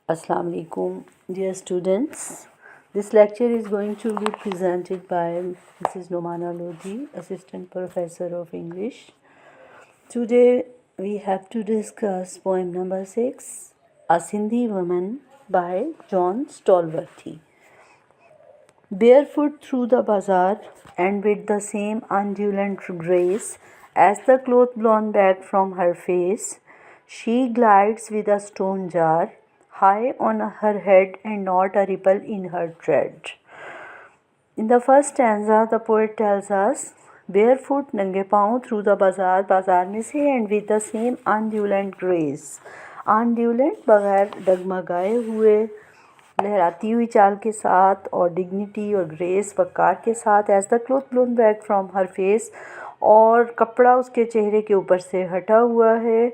Assalamu alaikum, dear students. This lecture is going to be presented by Mrs. Nomana Lodi, Assistant Professor of English. Today we have to discuss poem number 6, A Sindhi Woman by John Stolworthy. Barefoot through the bazaar and with the same undulant grace as the cloth blown back from her face, she glides with a stone jar high on her head and not a ripple in her tread. In the first stanza, the poet tells us, barefoot नंगे पाँव through the bazaar, बाजार में से and with the same undulant grace. Undulant बगैर डगमगाए हुए, लहराती हुई चाल के साथ और डिग्निटी और ग्रेस वक़ार के साथ as the cloth blown back from her face, और कपड़ा उसके चेहरे के ऊपर से हटा हुआ है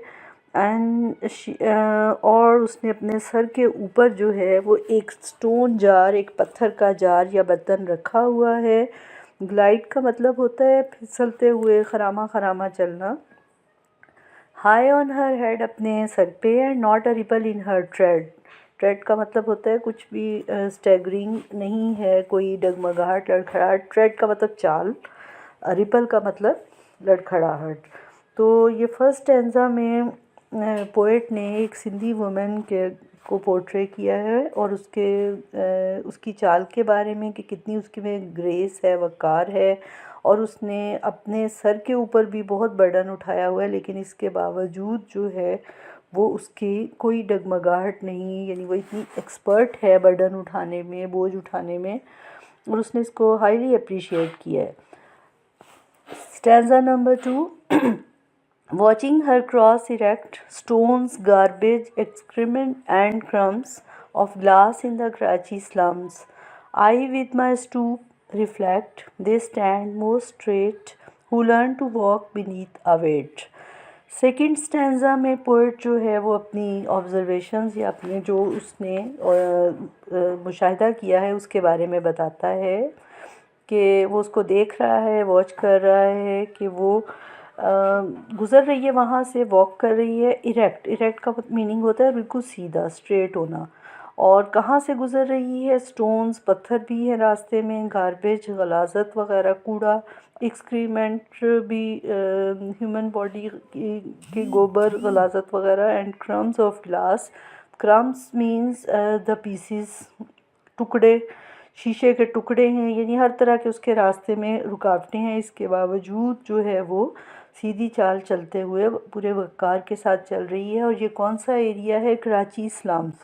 और उसने अपने सर के ऊपर जो है वो एक स्टोन जार, एक पत्थर का जार या बर्तन रखा हुआ है. ग्लाइड का मतलब होता है फिसलते हुए, खरामा खरामा चलना. हाई ऑन हर हेड, अपने सर पे, and not a ripple in her trade. Trade का मतलब होता है कुछ भी स्टैगरिंग नहीं है, कोई डगमगाहट, लड़खड़ाहट. ट्रेड का मतलब चाल, रिपल का मतलब लड़खड़ाहट. तो ये फर्स्ट स्टैंजा में पोएट ने एक सिंधी वुमेन के को पोर्ट्रे किया है और उसकी चाल के बारे में कि कितनी उसकी में ग्रेस है, वक़ार है, और उसने अपने सर के ऊपर भी बहुत बर्डन उठाया हुआ है, लेकिन इसके बावजूद जो है वो उसकी कोई डगमगाहट नहीं, यानी वो इतनी एक्सपर्ट है बर्डन उठाने में, बोझ उठाने में, और उसने इसको हाईली अप्रिशिएट किया है. Stanza number 2. Watching her cross erect, stones, garbage, excrement and crumbs of glass in the Karachi slums, I with my stoop reflect, they stand most straight, who learn to walk beneath a weight. Second stanza में poet जो है वो अपनी observations या अपने जो उसने मुशाहिदा किया है उसके बारे में बताता है कि वो उसको देख रहा है, वॉच कर रहा है कि वो गुज़र रही है, वहाँ से वॉक कर रही है. इरेक्ट का मीनिंग होता है बिल्कुल सीधा, स्ट्रेट होना. और कहाँ से गुज़र रही है? स्टोन्स, पत्थर भी है रास्ते में, गार्बेज, गलाज़त वगैरह, कूड़ा, एक्सक्रीमेंट भी, ह्यूमन बॉडी की गोबर, गलाज़त वगैरह, and crumbs of glass. Crumbs means the pieces, टुकड़े, शीशे के टुकड़े हैं, यानी हर तरह के उसके रास्ते में रुकावटें हैं. इसके बावजूद जो है वो सीधी चाल चलते हुए पूरे वक़ार के साथ चल रही है. और ये कौन सा एरिया है? कराची स्लम्स.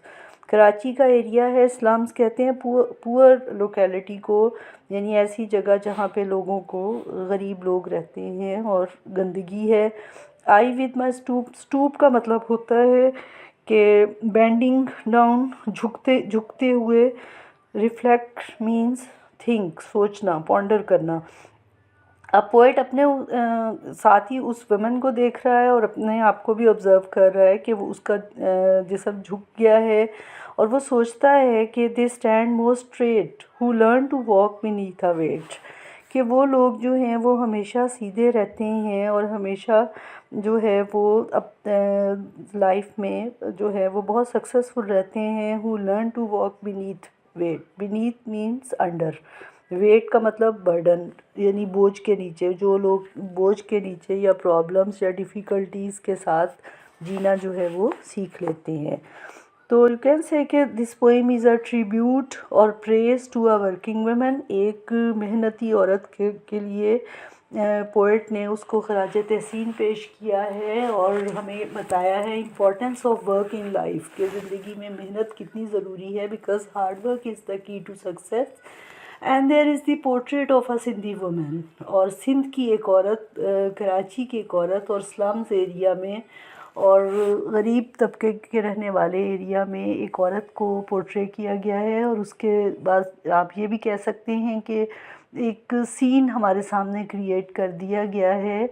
कराची का एरिया है. स्लम्स कहते हैं पुअर लोकेलिटी को, यानी ऐसी जगह जहाँ पे लोगों को, गरीब लोग रहते हैं और गंदगी है. आई विद माई स्टूप का मतलब होता है कि बेंडिंग डाउन, झुकते हुए. रिफ्लेक्ट मीन्स थिंक, सोचना, पॉन्डर करना. अब पोइट अपने साथ ही उस वुमन को देख रहा है और अपने आप को भी ऑब्ज़र्व कर रहा है कि वो उसका जिस्म झुक गया है, और वो सोचता है कि they stand more straight who learn to walk beneath a weight, कि वो लोग जो हैं वो हमेशा सीधे रहते हैं और हमेशा जो है वो लाइफ में जो है वो बहुत सक्सेसफुल रहते हैं. Who learn to walk beneath weight. Beneath means under, weight का मतलब बर्डन, यानी बोझ के नीचे. जो लोग बोझ के नीचे या प्रॉब्लम्स या डिफ़िकल्टीज़ के साथ जीना जो है वो सीख लेते हैं. तो you can say that this poem is a tribute और praise to a working women. एक मेहनती औरत के लिए पोइट ने उसको खराज तहसीन पेश किया है और हमें बताया है importance of work in life, कि ज़िंदगी में मेहनत कितनी ज़रूरी है, because hard work is the key to success. And there is the portrait of a Sindhi women. और सिंध की एक औरत, कराची की एक औरत, और स्लम्स एरिया में और गरीब तबके के रहने वाले एरिया में एक औरत को पोर्ट्रे किया गया है. और उसके बाद आप ये भी कह सकते हैं कि एक सीन हमारे सामने क्रिएट कर दिया गया है.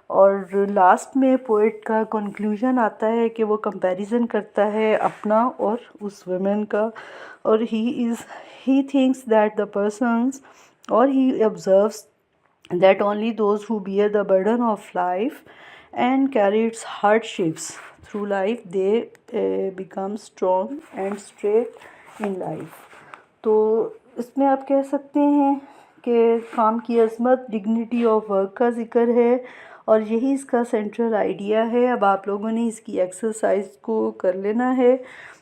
और लास्ट में पोइट का कंक्लूजन आता है कि वो कंपैरिजन करता है अपना और उस वुमेन का, और he thinks that the persons, or he observes that only those who bear the burden of life and carry its hardships through life, they become strong and straight in life. تو اس میں آپ کہہ سکتے ہیں کہ کام کی عظمت، ڈگنیٹی آف ورک کا ذکر ہے، اور یہی اس کا سینٹرل آئیڈیا ہے. اب آپ لوگوں نے اس کی ایکسرسائز کو کر لینا ہے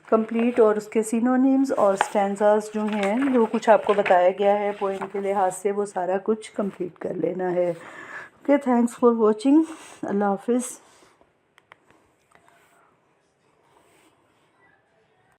کمپلیٹ، اور اس کے سینونیمز اور سٹینزاز جو ہیں جو کچھ آپ کو بتایا گیا ہے پوئم کے لحاظ سے، وہ سارا کچھ کمپلیٹ کر لینا ہے. Okay, thanks for watching. اللہ حافظ.